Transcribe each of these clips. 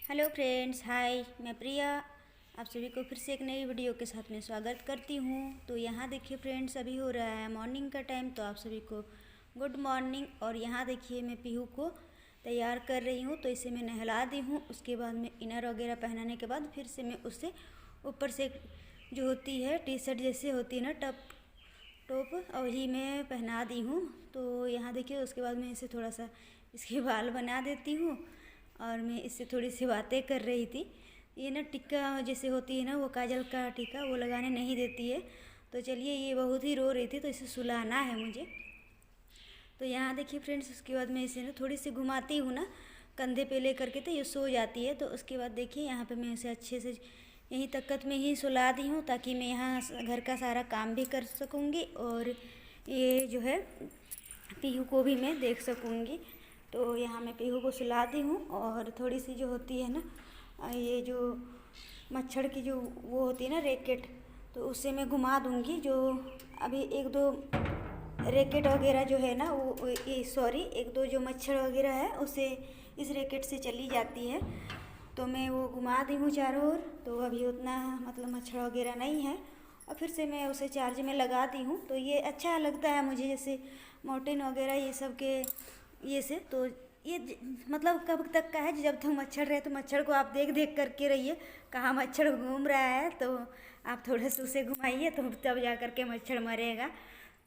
Hello friends, हाय। मैं प्रिया आप सभी को फिर से एक नई वीडियो के साथ में स्वागत करती हूँ। तो यहाँ देखिए फ्रेंड्स, अभी हो रहा है मॉर्निंग का टाइम, तो आप सभी को गुड मॉर्निंग। और यहाँ देखिए मैं पीहू को तैयार कर रही हूँ। तो इसे मैं नहला दी हूँ, उसके बाद में इनर वगैरह पहनाने के बाद फिर से मैं उससे ऊपर से जो होती है टी शर्ट जैसे होती है ना, टॉप वही मैं पहना दी हूँ। तो यहाँ देखिए उसके बाद मैं इसे थोड़ा सा इसके बाल बना देती हूँ और मैं इससे थोड़ी सी बातें कर रही थी। ये ना टिक्का जैसे होती है ना, वो काजल का टिक्का वो लगाने नहीं देती है। तो चलिए, ये बहुत ही रो रही थी तो इसे सुलाना है मुझे। तो यहाँ देखिए फ्रेंड्स, उसके बाद मैं इसे ना थोड़ी सी घुमाती हूँ ना कंधे पे ले करके, तो ये सो जाती है। तो उसके बाद देखिए यहाँ पे मैं इसे अच्छे से यहीं तकत में ही सुला दी हूँ, ताकि मैं यहाँ घर का सारा काम भी कर सकूँगी और ये जो है पीहू को भी मैं देख सकूँगी। तो यहाँ मैं पीहू को सुला दी हूँ और थोड़ी सी जो होती है ना, ये जो मच्छर की जो वो होती है ना रैकेट, तो उससे मैं घुमा दूँगी। जो अभी एक दो रैकेट वगैरह जो है ना, वो एक दो जो मच्छर वगैरह है उसे इस रैकेट से चली जाती है। तो मैं वो घुमा दी हूँ चारों ओर। तो अभी उतना मतलब मच्छर वगैरह नहीं है और फिर से मैं उसे चार्ज में लगा दी हूँ। तो ये अच्छा लगता है मुझे, जैसे मॉर्टिन वगैरह ये सब के ये से। तो ये मतलब कब तक का है, जब तक मच्छर रहे तो मच्छर को आप देख देख करके रहिए कहाँ मच्छर घूम रहा है। तो आप थोड़ा सा उसे घुमाइए, तो तब जा कर के मच्छर मरेगा।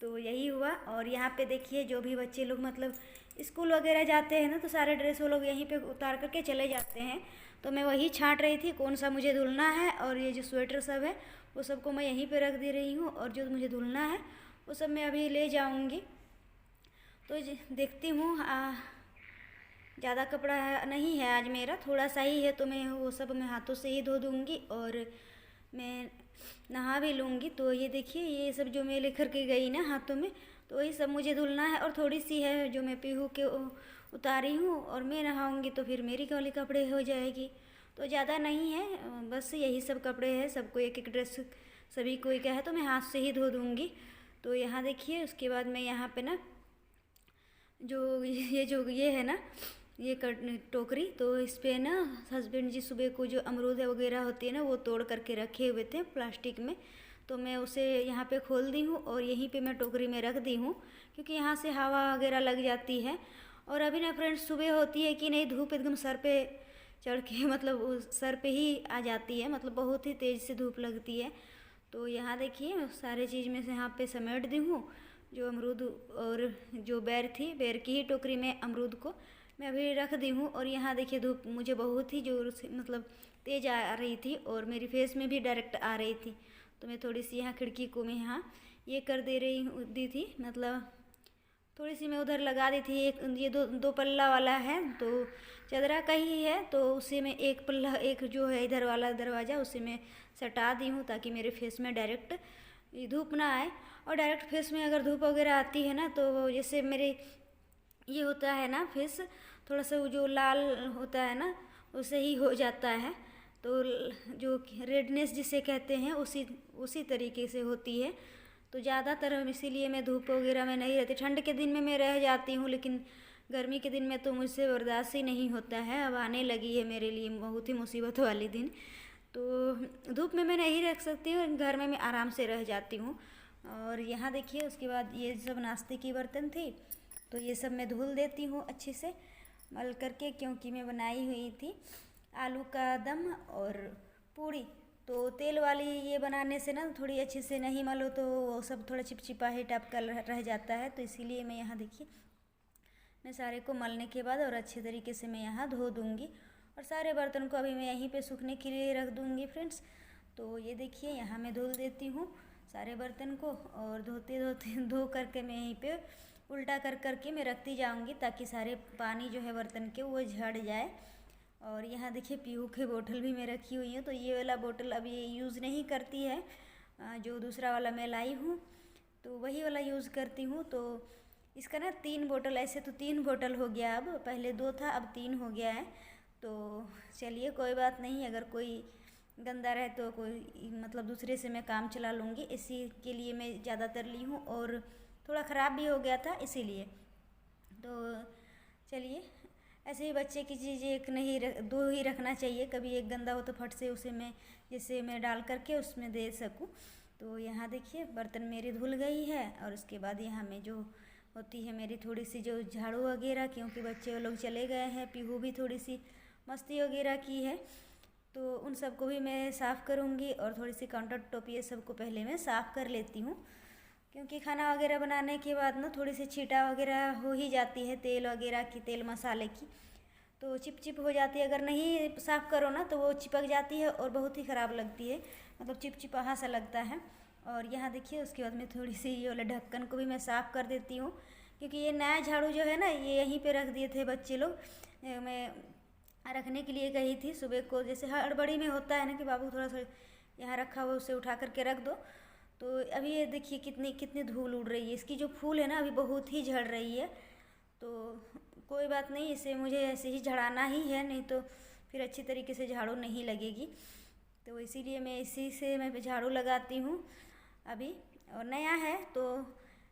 तो यही हुआ। और यहाँ पे देखिए जो भी बच्चे लोग मतलब स्कूल वगैरह जाते हैं ना, तो सारे ड्रेस वो लोग यहीं पे उतार करके चले जाते हैं। तो मैं वही छांट रही थी कौन सा मुझे धुलना है, और ये जो स्वेटर सब है वो सबको मैं यहीं पे रख दे रही हूँ, और जो मुझे धुलना है वो सब मैं अभी ले जाऊँगी। तो देखती हूँ, ज़्यादा कपड़ा नहीं है आज मेरा, थोड़ा सा ही है। तो मैं वो सब मैं हाथों से ही धो दूँगी और मैं नहा भी लूँगी। तो ये देखिए ये सब जो मैं लेकर के गई ना हाथों में, तो वही सब मुझे धुलना है। और थोड़ी सी है जो मैं पीहू के उतारी हूँ, और मैं नहाऊँगी तो फिर मेरी वाली कपड़े हो जाएगी। तो ज़्यादा नहीं है, बस यही सब कपड़े हैं। सबको एक एक ड्रेस सभी कोई का है, तो मैं हाथ से ही धो दूँगी। तो यहाँ देखिए उसके बाद मैं यहाँ पे ना जो ये है ना, ये टोकरी, तो इस पे ना हस्बैंड जी सुबह को जो अमरूद वगैरह होती है ना, वो तोड़ करके रखे हुए थे प्लास्टिक में। तो मैं उसे यहाँ पे खोल दी हूँ और यहीं पे मैं टोकरी में रख दी हूँ, क्योंकि यहाँ से हवा वगैरह लग जाती है। और अभी ना फ्रेंड्स सुबह होती है कि नहीं, धूप एकदम सर पे चढ़ के मतलब सर पे ही आ जाती है, मतलब बहुत ही तेज़ से धूप लगती है। तो यहाँ देखिए सारे चीज़ में से यहाँ पे समेट दी हूँ। जो अमरूद और जो बैर थी, बैर की ही टोकरी में अमरूद को मैं अभी रख दी हूँ। और यहाँ देखिए धूप मुझे बहुत ही जोर से मतलब तेज़ आ रही थी और मेरी फेस में भी डायरेक्ट आ रही थी। तो मैं थोड़ी सी यहाँ खिड़की को मैं यहाँ ये कर दे रही दी थी, मतलब थोड़ी सी मैं उधर लगा दी थी। एक ये दो पल्ला वाला है, तो चदरा का ही है, तो उसे मैं एक पल्ला, एक जो है इधर वाला दरवाज़ा, उसे मैं सटा दी हूँ ताकि मेरे फेस में डायरेक्ट धूप ना आए। और डायरेक्ट फेस में अगर धूप वगैरह आती है ना, तो जैसे मेरे ये होता है ना फेस, थोड़ा सा वो जो लाल होता है ना, उससे ही हो जाता है। तो जो रेडनेस जिसे कहते हैं उसी उसी तरीके से होती है। तो ज़्यादातर इसीलिए मैं धूप वगैरह में नहीं रहती। ठंड के दिन में मैं रह जाती हूँ, लेकिन गर्मी के दिन में तो मुझसे बर्दाश्त ही नहीं होता है। अब आने लगी है मेरे लिए बहुत ही मुसीबत वाली दिन। तो धूप में मैं नहीं रख सकती हूँ, घर में मैं आराम से रह जाती हूँ। और यहाँ देखिए उसके बाद ये सब नाश्ते की बर्तन थी, तो ये सब मैं धुल देती हूँ अच्छे से मल करके, क्योंकि मैं बनाई हुई थी आलू का दम और पूड़ी। तो तेल वाली ये बनाने से ना थोड़ी अच्छे से नहीं मलो तो वो सब थोड़ा चिपचिपा ही टाइप का रह जाता है। तो इसीलिए मैं यहाँ देखिए मैं सारे को मलने के बाद और अच्छे तरीके से मैं यहाँ धो दूँगी, और सारे बर्तन को अभी मैं यहीं पे सूखने के लिए रख दूँगी फ्रेंड्स। तो ये देखिए यहाँ मैं धुल देती हूँ सारे बर्तन को, और धोते धोते धो करके मैं यहीं पे उल्टा कर करके मैं रखती जाऊँगी, ताकि सारे पानी जो है बर्तन के वो झड़ जाए। और यहाँ देखिए पीहू की बोतल भी मैं रखी हुई है। तो ये वाला बोतल अभी यूज़ नहीं करती है, जो दूसरा वाला मैं लाई हूँ तो वही वाला यूज़ करती हूँ। तो इसका ना 3 बोतल, ऐसे तो 3 बोतल हो गया, अब पहले 2 था अब 3 हो गया है। तो चलिए कोई बात नहीं, अगर कोई गंदा रहे तो कोई मतलब दूसरे से मैं काम चला लूँगी, इसी के लिए मैं ज़्यादातर ली हूँ। और थोड़ा ख़राब भी हो गया था इसीलिए। तो चलिए ऐसे ही बच्चे की चीज़ एक नहीं दो ही रखना चाहिए, कभी एक गंदा हो तो फट से उसे मैं जैसे मैं डाल करके उसमें दे सकूं। तो यहाँ देखिए बर्तन मेरी धुल गई है और उसके बाद यहाँ में जो होती है मेरी थोड़ी सी जो झाड़ू वगैरह, क्योंकि बच्चे लोग चले गए हैं, पीहू भी थोड़ी सी मस्ती वगैरह की है, तो उन सबको भी मैं साफ़ करूँगी। और थोड़ी सी काउंटर टॉप ये सबको पहले मैं साफ़ कर लेती हूँ, क्योंकि खाना वगैरह बनाने के बाद ना थोड़ी सी छींटा वगैरह हो ही जाती है तेल वगैरह की, तेल मसाले की, तो चिप चिप हो जाती है। अगर नहीं साफ़ करो ना तो वो चिपक जाती है और बहुत ही ख़राब लगती है, मतलब चिपचिपाहा सा लगता है। और यहाँ देखिए उसके बाद में थोड़ी सी ये वाले ढक्कन को भी मैं साफ़ कर देती हूँ, क्योंकि ये नया झाड़ू जो है ना ये यहीं पे रख दिए थे बच्चे लोग, मैं रखने के लिए गई थी सुबह को, जैसे हड़बड़ी में होता है ना कि बाबू थोड़ा सा यहाँ रखा हुआ उसे उठा करके रख दो। तो अभी ये देखिए कितनी कितनी धूल उड़ रही है, इसकी जो फूल है ना अभी बहुत ही झड़ रही है। तो कोई बात नहीं, इसे मुझे ऐसे ही झड़ाना ही है, नहीं तो फिर अच्छी तरीके से झाड़ू नहीं लगेगी। तो इसीलिए मैं इसी से मैं झाड़ू लगाती हूँ अभी, और नया है तो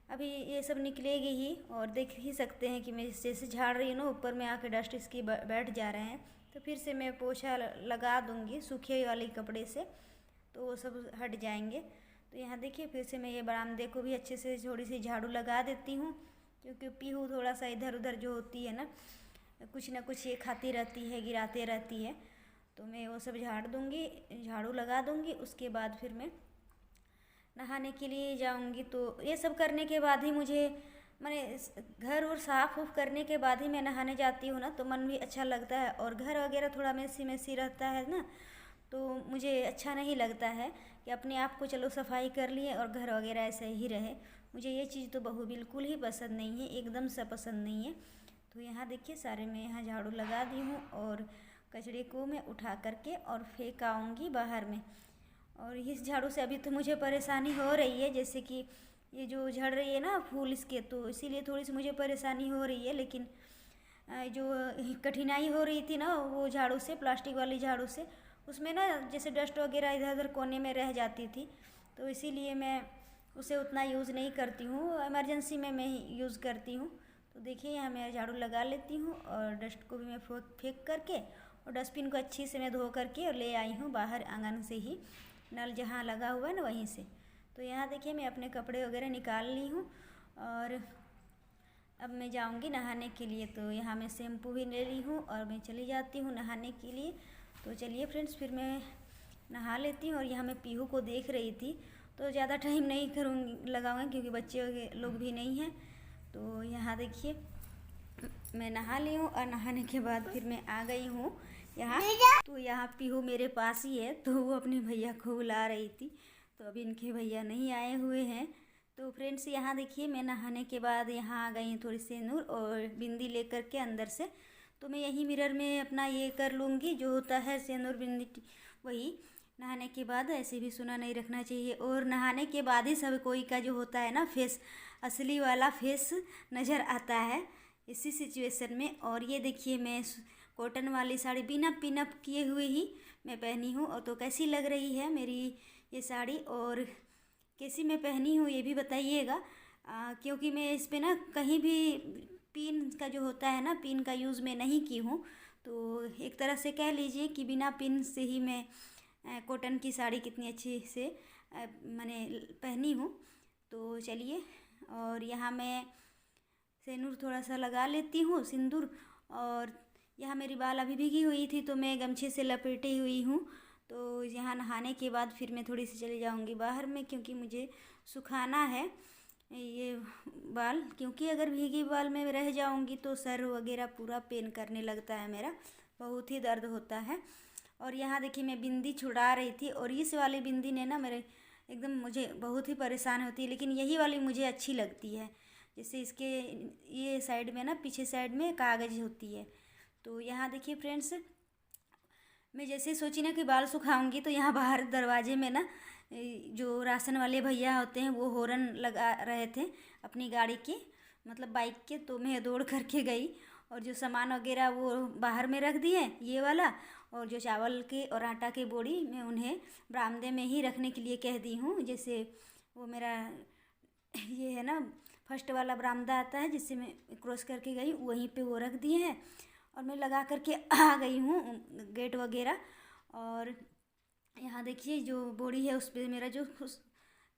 अभी ये सब निकलेगी ही। और देख ही सकते हैं कि मैं जैसे झाड़ रही हूँ ना, ऊपर में आके डस्ट इसकी बैठ जा रहे हैं, तो फिर से मैं पोछा लगा दूँगी सूखे वाले कपड़े से, तो वो सब हट जाएंगे। तो यहाँ देखिए फिर से मैं ये बरामदे को भी अच्छे से थोड़ी सी झाड़ू लगा देती हूँ, क्योंकि पीहू थोड़ा सा इधर उधर जो होती है ना कुछ ये खाती रहती है, गिराते रहती है, तो मैं वो सब झाड़ दूँगी, झाड़ू लगा दूँगी। उसके बाद फिर मैं नहाने के लिए जाऊँगी। तो ये सब करने के बाद ही मुझे मैंने घर और साफ़ उफ करने के बाद ही मैं नहाने जाती हूँ ना, तो मन भी अच्छा लगता है। और घर वगैरह थोड़ा मैसी मैसी रहता है ना, तो मुझे अच्छा नहीं लगता है कि अपने आप को चलो सफाई कर लिए और घर वगैरह ऐसे ही रहे। मुझे ये चीज़ तो बिल्कुल ही पसंद नहीं है, एकदम सा पसंद नहीं है। तो यहाँ देखिए सारे मैं यहाँ झाड़ू लगा दी हूँ और कचरे को मैं उठा करके और फेंक आऊँगी बाहर में। और इस झाड़ू से अभी तो मुझे परेशानी हो रही है, जैसे कि ये जो झड़ रही है ना फूल इसके, तो इसीलिए थोड़ी सी मुझे परेशानी हो रही है। लेकिन जो कठिनाई हो रही थी ना वो झाड़ू से, प्लास्टिक वाली झाड़ू से, उसमें ना जैसे डस्ट वगैरह इधर उधर कोने में रह जाती थी, तो इसीलिए मैं उसे उतना यूज़ नहीं करती हूँ, इमरजेंसी में मैं यूज़ करती हूँ। तो देखिए यहाँ मैं झाड़ू लगा लेती हूँ और डस्ट को भी मैं फेंक करके और डस्टबिन को अच्छी से मैं धो करके और ले आई हूँ बाहर आंगन से ही, नल जहाँ लगा हुआ है ना वहीं से। तो यहाँ देखिए मैं अपने कपड़े वगैरह निकाल ली हूँ और अब मैं जाऊँगी नहाने के लिए। तो यहाँ मैं शैम्पू भी ले ली हूँ और मैं चली जाती हूँ नहाने के लिए। तो चलिए फ्रेंड्स फिर मैं नहा लेती हूँ। और यहाँ मैं पीहू को देख रही थी, तो ज़्यादा टाइम नहीं करूँगी लगाऊँगी क्योंकि बच्चे लोग भी नहीं हैं। तो यहाँ देखिए मैं नहा ली हूँ और नहाने के बाद फिर मैं आ गई हूँ यहाँ। तो यहाँ पीहू मेरे पास ही है, तो वो अपने भैया को बुला रही थी, तो अभी इनके भैया नहीं आए हुए हैं। तो फ्रेंड्स यहाँ देखिए मैं नहाने के बाद यहाँ आ गई थोड़ी सेंदूर और बिंदी लेकर के अंदर से। तो मैं यही मिरर में अपना ये कर लूँगी जो होता है सेंदूर बिंदी, वही नहाने के बाद। ऐसे भी सुना नहीं रखना चाहिए, और नहाने के बाद ही सब कोई का जो होता है ना फेस, असली वाला फेस नज़र आता है इसी सिचुएशन में। और ये देखिए मैं कॉटन वाली साड़ी बिना पिनअप किए हुए ही मैं पहनी हूँ, और तो कैसी लग रही है मेरी ये साड़ी और कैसी मैं पहनी हूँ ये भी बताइएगा, क्योंकि मैं इस पर ना कहीं भी पिन का जो होता है ना, पिन का यूज़ मैं नहीं की हूँ। तो एक तरह से कह लीजिए कि बिना पिन से ही मैं कॉटन की साड़ी कितनी अच्छी से मैंने पहनी हूँ। तो चलिए, और यहाँ मैं सेंदूर थोड़ा सा लगा लेती हूँ सिंदूर। और यहाँ मेरी बाल अभी भीगी हुई थी तो मैं गमछे से लपेटी हुई हूँ। तो यहाँ नहाने के बाद फिर मैं थोड़ी सी चली जाऊँगी बाहर में, क्योंकि मुझे सुखाना है ये बाल, क्योंकि अगर भीगी बाल में रह जाऊँगी तो सर वगैरह पूरा पेन करने लगता है, मेरा बहुत ही दर्द होता है। और यहाँ देखिए मैं बिंदी छुड़ा रही थी, और इस वाली बिंदी ने ना मेरे एकदम मुझे बहुत ही परेशान होती है, लेकिन यही वाली मुझे अच्छी लगती है। जैसे इसके ये साइड में ना, पीछे साइड में कागज़ होती है। तो यहाँ देखिए फ्रेंड्स मैं जैसे सोची ना कि बाल सुखाऊंगी, तो यहाँ बाहर दरवाजे में ना जो राशन वाले भैया होते हैं वो हॉर्न लगा रहे थे अपनी गाड़ी के, मतलब बाइक के। तो मैं दौड़ करके गई और जो सामान वगैरह वो बाहर में रख दिए ये वाला, और जो चावल के और आटा की बोरी मैं उन्हें बरामदे में ही रखने के लिए कह दी हूँ। जैसे वो मेरा ये है ना फर्स्ट वाला बरामदा आता है जिससे मैं क्रॉस करके गई, वहीं पे वो रख दिए हैं। और मैं लगा करके आ गई हूँ गेट वगैरह। और यहाँ देखिए जो बोरी है उस पर मेरा जो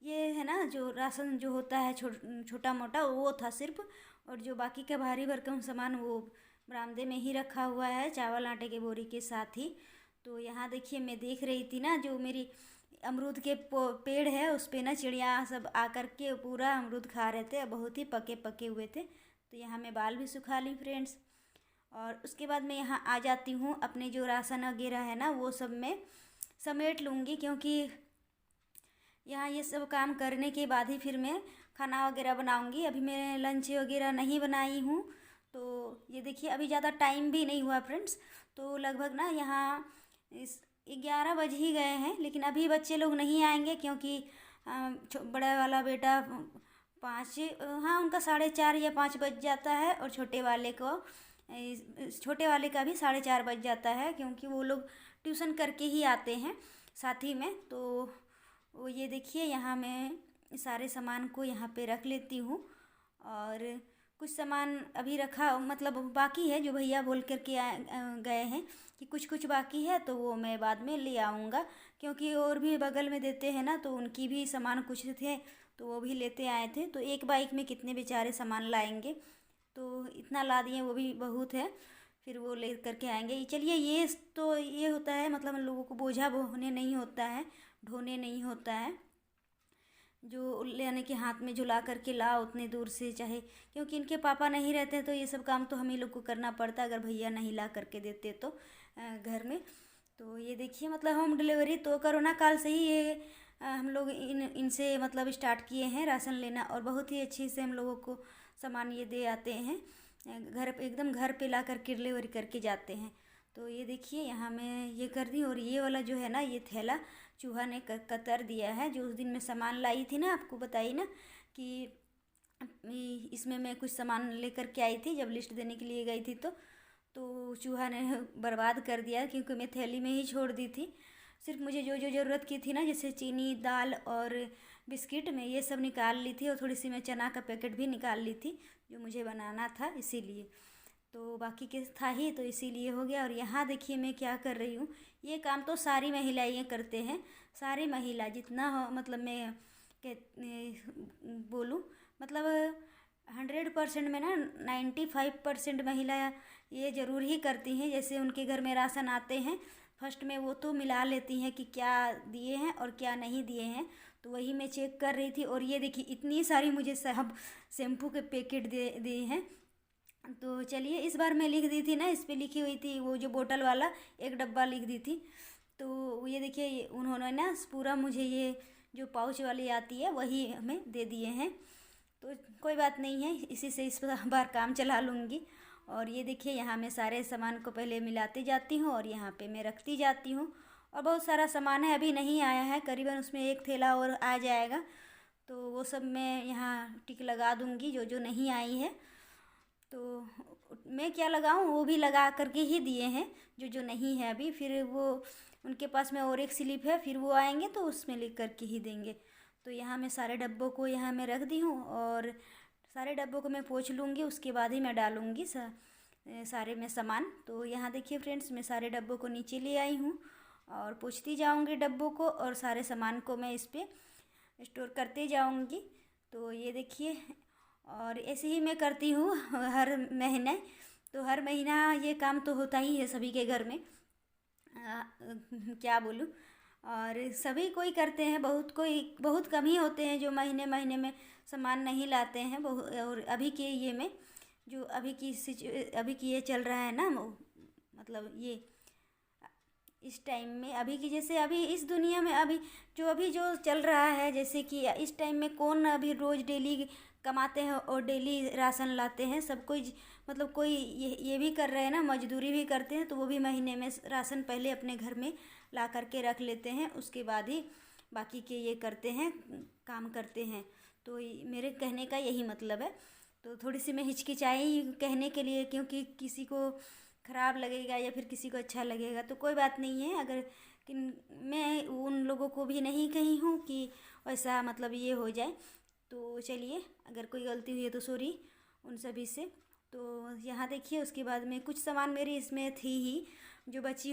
ये है ना जो राशन जो होता है छोटा मोटा वो था सिर्फ, और जो बाकी का भारी भरकम सामान वो बरामदे में ही रखा हुआ है चावल आटे के बोरी के साथ ही। तो यहाँ देखिए मैं देख रही थी ना जो मेरी अमरूद के पेड़ है उस पे ना चिड़िया सब आकर के पूरा अमरूद खा रहे थे, बहुत ही पके पके हुए थे। तो यहाँ मैं बाल भी सुखा ली फ्रेंड्स। और उसके बाद मैं यहाँ आ जाती हूँ, अपने जो राशन वगैरह है ना वो सब मैं समेट लूँगी, क्योंकि यहाँ ये सब काम करने के बाद ही फिर मैं खाना वगैरह बनाऊँगी। अभी मैं लंच वगैरह नहीं बनाई हूँ। तो ये देखिए अभी ज़्यादा टाइम भी नहीं हुआ फ्रेंड्स, तो लगभग ना यहाँ इस 11 बज ही गए हैं, लेकिन अभी बच्चे लोग नहीं आएंगे क्योंकि बड़ा वाला बेटा 5, हाँ उनका 4:30 या 5 बज जाता है, और छोटे वाले का भी 4:30 बज जाता है, क्योंकि वो लोग ट्यूशन करके ही आते हैं साथ ही में। तो वो ये देखिए यहाँ मैं सारे सामान को यहाँ पे रख लेती हूँ, और कुछ सामान अभी रखा मतलब बाकी है जो भैया बोल करके गए हैं कि कुछ कुछ बाकी है, तो वो मैं बाद में ले आऊँगा, क्योंकि और भी बगल में देते हैं ना तो उनकी भी सामान कुछ थे तो वो भी लेते आए थे। तो एक बाइक में कितने बेचारे सामान लाएंगे, तो इतना ला दिए वो भी बहुत है, फिर वो ले करके आएंगे। चलिए ये तो ये होता है मतलब हम लोगों को बोझा ढोने नहीं होता है, जो लेने के हाथ में झुला करके लाओ उतने दूर से, चाहे क्योंकि इनके पापा नहीं रहते हैं तो ये सब काम तो हम ही लोग को करना पड़ता अगर भैया नहीं ला करके देते तो घर में। तो ये देखिए मतलब होम डिलीवरी तो कोरोना काल से ही ये हम लोग इनसे मतलब स्टार्ट किए हैं राशन लेना, और बहुत ही अच्छे से हम लोगों को सामान ये दे आते हैं घर पे, एकदम घर पे ला करके डिलीवरी करके जाते हैं। तो ये देखिए यहाँ मैं ये कर दी, और ये वाला जो है ना ये थैला चूहा ने कतर दिया है। जो उस दिन मैं सामान लाई थी ना, आपको बताई ना कि इसमें मैं कुछ सामान लेकर के आई थी जब लिस्ट देने के लिए गई थी, तो चूहा ने बर्बाद कर दिया, क्योंकि मैं थैली में ही छोड़ दी थी। सिर्फ मुझे जो जो ज़रूरत की थी ना, जैसे चीनी दाल और बिस्किट में ये सब निकाल ली थी, और थोड़ी सी मैं चना का पैकेट भी निकाल ली थी जो मुझे बनाना था इसीलिए। तो बाकी के था ही तो इसीलिए हो गया। और यहाँ देखिए मैं क्या कर रही हूँ, ये काम तो सारी महिलाएं करते हैं, सारी महिला जितना मतलब मैं बोलूँ मतलब 100% में ना 95% महिला ये ज़रूर ही करती हैं। जैसे उनके घर में राशन आते हैं फर्स्ट में वो तो मिला लेती हैं कि क्या दिए हैं और क्या नहीं दिए हैं, तो वही मैं चेक कर रही थी। और ये देखिए इतनी सारी मुझे सब शैम्पू के पैकेट दे दिए हैं। तो चलिए इस बार मैं लिख दी थी ना, इस पर लिखी हुई थी वो जो बोतल वाला एक डब्बा लिख दी थी। तो ये देखिए उन्होंने ना पूरा मुझे ये जो पाउच वाली आती है वही हमें दे दिए हैं। तो कोई बात नहीं है, इसी से इस बार काम चला लूँगी। और ये देखिए यहाँ मैं सारे सामान को पहले मिलाती जाती हूँ और यहाँ पे मैं रखती जाती हूँ। और बहुत सारा सामान है अभी नहीं आया है, करीबन उसमें एक थैला और आ जाएगा, तो वो सब मैं यहाँ टिक लगा दूँगी जो जो नहीं आई है। तो मैं क्या लगाऊँ, वो भी लगा करके ही दिए हैं जो जो नहीं है अभी, फिर वो उनके पास में और एक स्लिप है, फिर वो आएंगे तो उसमें लिख करके ही देंगे। तो यहाँ मैं सारे डब्बों को यहाँ मैं रख दी हूँ, और सारे डब्बों को मैं पोंछ लूँगी, उसके बाद ही मैं डालूँगी सारे में सामान। तो यहाँ देखिए फ्रेंड्स मैं सारे डब्बों को नीचे ले आई हूँ और पोंछती जाऊँगी डब्बों को, और सारे सामान को मैं इस पर स्टोर करते जाऊँगी। तो ये देखिए, और ऐसे ही मैं करती हूँ हर महीने। तो हर महीना ये काम तो होता ही है सभी के घर में, क्या बोलूँ, और सभी कोई करते हैं, बहुत कम ही होते हैं जो महीने महीने में सामान नहीं लाते हैं। और अभी के ये में जो अभी की ये चल रहा है ना, मतलब ये इस टाइम में अभी की जैसे अभी इस दुनिया में अभी जो चल रहा है, जैसे कि इस टाइम में कौन अभी रोज़ डेली कमाते हैं और डेली राशन लाते हैं। सब कोई मतलब कोई ये भी कर रहे हैं ना, मजदूरी भी करते हैं, तो वो भी महीने में राशन पहले अपने घर में ला करके रख लेते हैं, उसके बाद ही बाकी के ये करते हैं, काम करते हैं। तो मेरे कहने का यही मतलब है। तो थोड़ी सी मैं हिचकिचाई कहने के लिए, क्योंकि किसी को ख़राब लगेगा या फिर किसी को अच्छा लगेगा तो कोई बात नहीं है। अगर कि मैं उन लोगों को भी नहीं कही हूँ कि वैसा मतलब ये हो जाए। तो चलिए अगर कोई गलती हुई है तो सॉरी उन सभी से। तो यहाँ देखिए उसके बाद में कुछ सामान मेरी इसमें थी ही जो बची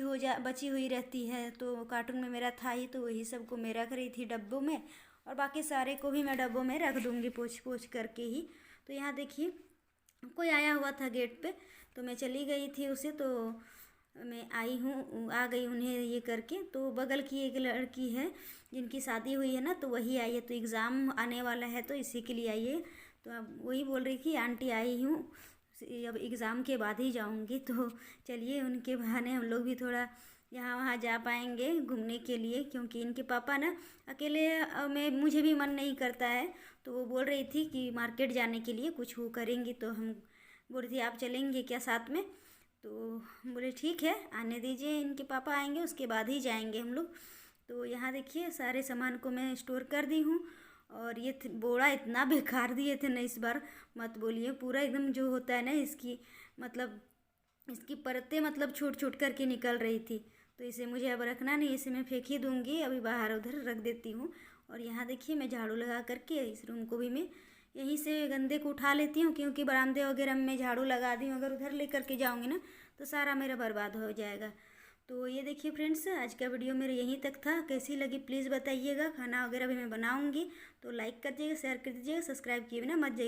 हुई रहती है, तो कार्टून में मेरा था ही, तो वही सबको मैं रख रही थी डब्बों में, और बाकी सारे को भी मैं डब्बों में रख दूँगी पोंछ पोंछ करके ही। तो यहाँ देखिए कोई आया हुआ था गेट पे, तो मैं चली गई थी उसे, तो मैं आ गई उन्हें ये करके। तो बगल की एक लड़की है जिनकी शादी हुई है ना, तो वही आई है, तो एग्ज़ाम आने वाला है तो इसी के लिए आई है। तो अब वही बोल रही थी आंटी आई हूँ, अब एग्ज़ाम के बाद ही जाऊँगी। तो चलिए उनके बहाने हम लोग भी थोड़ा यहाँ वहाँ जा पाएंगे घूमने के लिए, क्योंकि इनके पापा ना अकेले मुझे भी मन नहीं करता है। तो वो बोल रही थी कि मार्केट जाने के लिए कुछ वो करेंगी, तो हम बोल रही थी आप चलेंगे क्या साथ में। तो बोले ठीक है आने दीजिए, इनके पापा आएंगे उसके बाद ही जाएंगे हम लोग। तो यहाँ देखिए सारे सामान को मैं स्टोर कर दी हूँ, और ये बोरा इतना बेकार दिए थे ना इस बार, मत बोलिए। पूरा एकदम जो होता है ना इसकी मतलब इसकी परतें मतलब छूट छूट करके निकल रही थी। तो इसे मुझे अब रखना नहीं, इसे मैं फेंक ही दूँगी, अभी बाहर उधर रख देती हूँ। और यहाँ देखिए मैं झाड़ू लगा करके इस रूम को भी मैं यहीं से गंदे को उठा लेती हूँ, क्योंकि बरामदे वगैरह में झाड़ू लगा दी हूँ, अगर उधर ले करके जाऊँगी ना तो सारा मेरा बर्बाद हो जाएगा। तो ये देखिए फ्रेंड्स आज का वीडियो मेरा यहीं तक था, कैसी लगी प्लीज़ बताइएगा। खाना वगैरह भी मैं बनाऊँगी, तो लाइक कर दीजिएगा, शेयर कर दीजिएगा, सब्सक्राइब किए बिना मत जाइए।